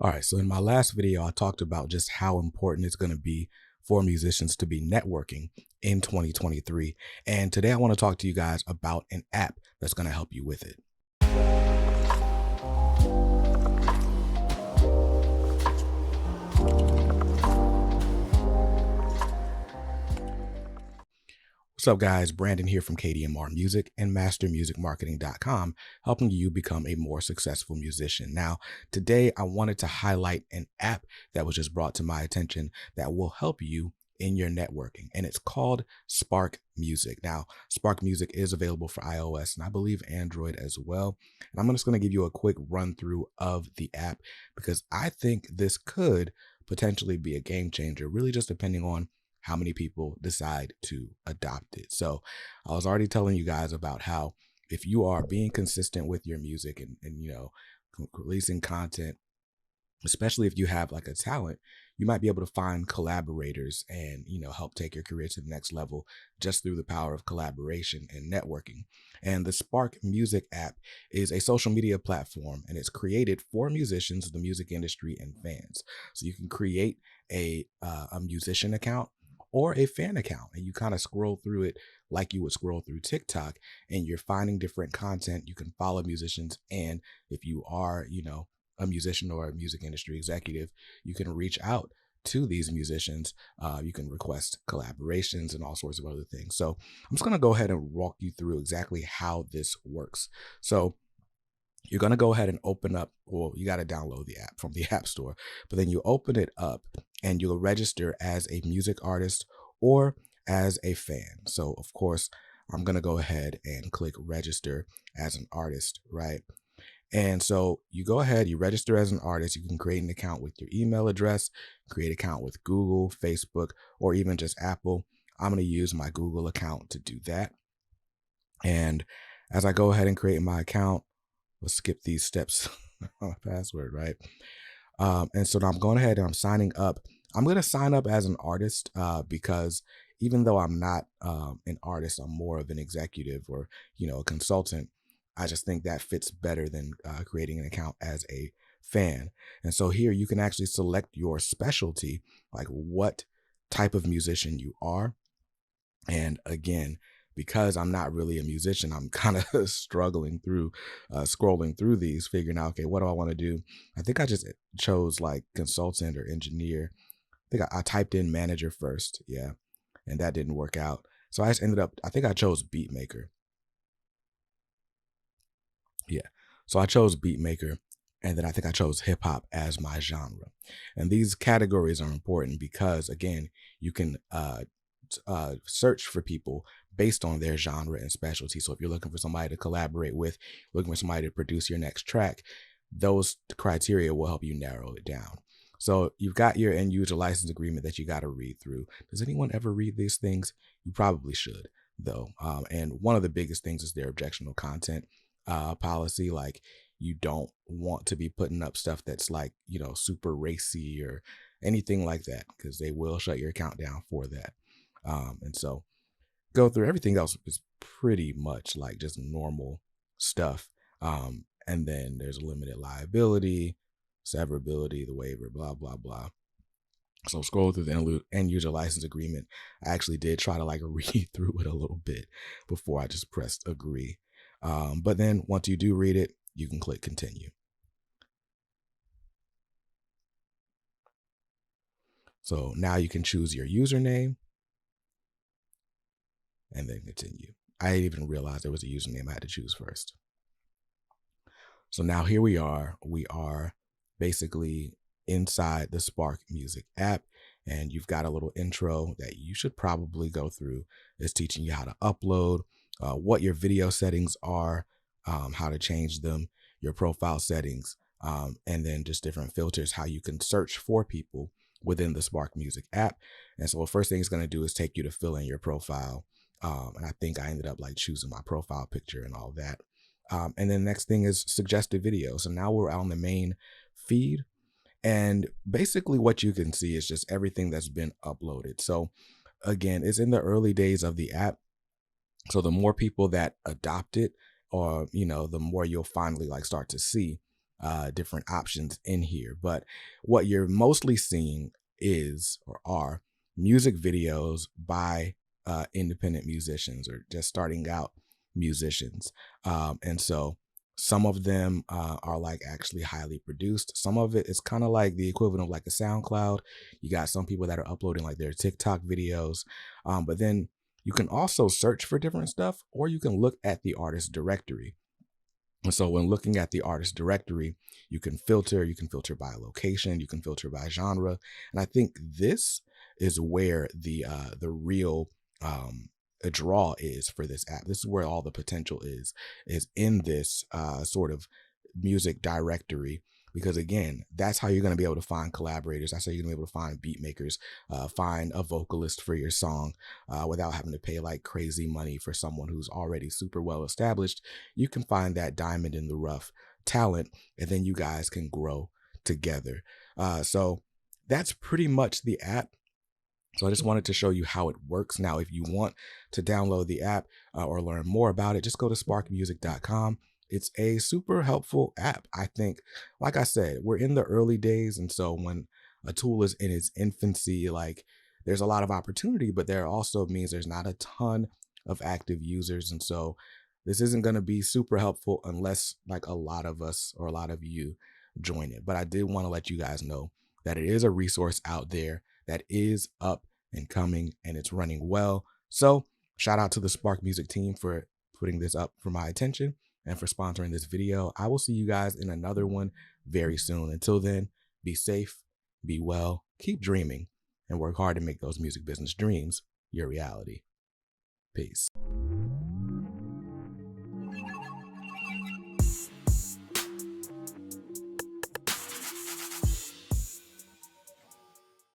All right, so in my last video, I talked about just how important it's going to be for musicians to be networking in 2023. And today I want to talk to you guys about an app that's going to help you with it. What's up, guys? Brandon here from KDMR Music and MasterMusicMarketing.com, helping you become a more successful musician. Now, today I wanted to highlight an app that was just brought to my attention that will help you in your networking, and it's called SPRK Music. Now, SPRK Music is available for iOS and I believe Android as well. And I'm just going to give you a quick run through of the app because I think this could potentially be a game changer, really just depending on how many people decide to adopt it. So I was already telling you guys about how if you are being consistent with your music and releasing content, especially if you have like a talent, you might be able to find collaborators and help take your career to the next level just through the power of collaboration and networking. And the SPRK Music app is a social media platform, and it's created for musicians, the music industry, and fans. So you can create a musician account or a fan account, and you kind of scroll through it like you would scroll through TikTok, and you're finding different content. You can follow musicians, and if you are a musician or a music industry executive, you can reach out to these musicians. You can request collaborations and all sorts of other things. So I'm just going to go ahead and walk you through exactly how this works. So you're going to go ahead and open up, well, you got to download the app from the App Store, but then you open it up and you'll register as a music artist or as a fan. So of course, I'm going to go ahead and click register as an artist, right? And so you go ahead, you register as an artist. You can create an account with your email address, create an account with Google, Facebook, or even just Apple. I'm going to use my Google account to do that. And as I go ahead and create my account, let's skip these steps on my password, right? And so now I'm going ahead and I'm signing up. I'm going to sign up as an artist because even though I'm not an artist, I'm more of an executive or, a consultant. I just think that fits better than creating an account as a fan. And so here you can actually select your specialty, like what type of musician you are. And again, because I'm not really a musician, I'm kind of struggling through, scrolling through these, figuring out, okay, what do I want to do? I think I just chose like consultant or engineer. I think I typed in manager first. Yeah. And that didn't work out. So I just ended up, I think I chose beat maker. Yeah. So I chose beat maker, and then I think I chose hip hop as my genre. And these categories are important because again, you can search for people based on their genre and specialty. So if you're looking for somebody to collaborate with, looking for somebody to produce your next track, those criteria will help you narrow it down. So you've got your end user license agreement that you got to read through. Does anyone ever read these things? You probably should, though. And one of the biggest things is their objectionable content policy. Like, you don't want to be putting up stuff that's like, super racy or anything like that, because they will shut your account down for that. And so go through everything else is pretty much like just normal stuff. And then there's a limited liability, severability, the waiver, blah, blah, blah. So scroll through the end user license agreement. I actually did try to like read through it a little bit before I just pressed agree. But then once you do read it, you can click continue. So now you can choose your username and then continue. I didn't even realize there was a username I had to choose first. So now here we are. We are basically inside the SPRK Music app, and you've got a little intro that you should probably go through. It's teaching you how to upload, what your video settings are, how to change them, your profile settings, and then just different filters, how you can search for people within the SPRK Music app. And so the first thing it's going to do is take you to fill in your profile. And I think I ended up like choosing my profile picture and all that. And then the next thing is suggested videos. So now we're on the main feed. And basically what you can see is just everything that's been uploaded. So again, it's in the early days of the app. So the more people that adopt it, or, the more you'll finally like start to see different options in here. But what you're mostly seeing is or are music videos by independent musicians or just starting out musicians. And so some of them are like actually highly produced. Some of it is kind of like the equivalent of like a SoundCloud. You got some people that are uploading like their TikTok videos. But then you can also search for different stuff, or you can look at the artist directory. And so when looking at the artist directory, you can filter by location, you can filter by genre. And I think this is where the real draw is for this app. This is where all the potential is in this sort of music directory. Because again, that's how you're going to be able to find collaborators. That's how you're going to be able to find beat makers, find a vocalist for your song without having to pay like crazy money for someone who's already super well established. You can find that diamond in the rough talent, and then you guys can grow together. So that's pretty much the app. So I just wanted to show you how it works. Now, if you want to download the app or learn more about it, just go to SPRKmusic.com. It's a super helpful app. I think, like I said, we're in the early days. And so when a tool is in its infancy, like there's a lot of opportunity, but there also means there's not a ton of active users. And so this isn't going to be super helpful unless like a lot of us or a lot of you join it. But I did want to let you guys know that it is a resource out there that is up and coming, and it's running well. So shout out to the Spark Music team for putting this up for my attention and for sponsoring this video. I will see you guys in another one very soon. Until then, be safe, be well, keep dreaming, and work hard to make those music business dreams your reality. Peace.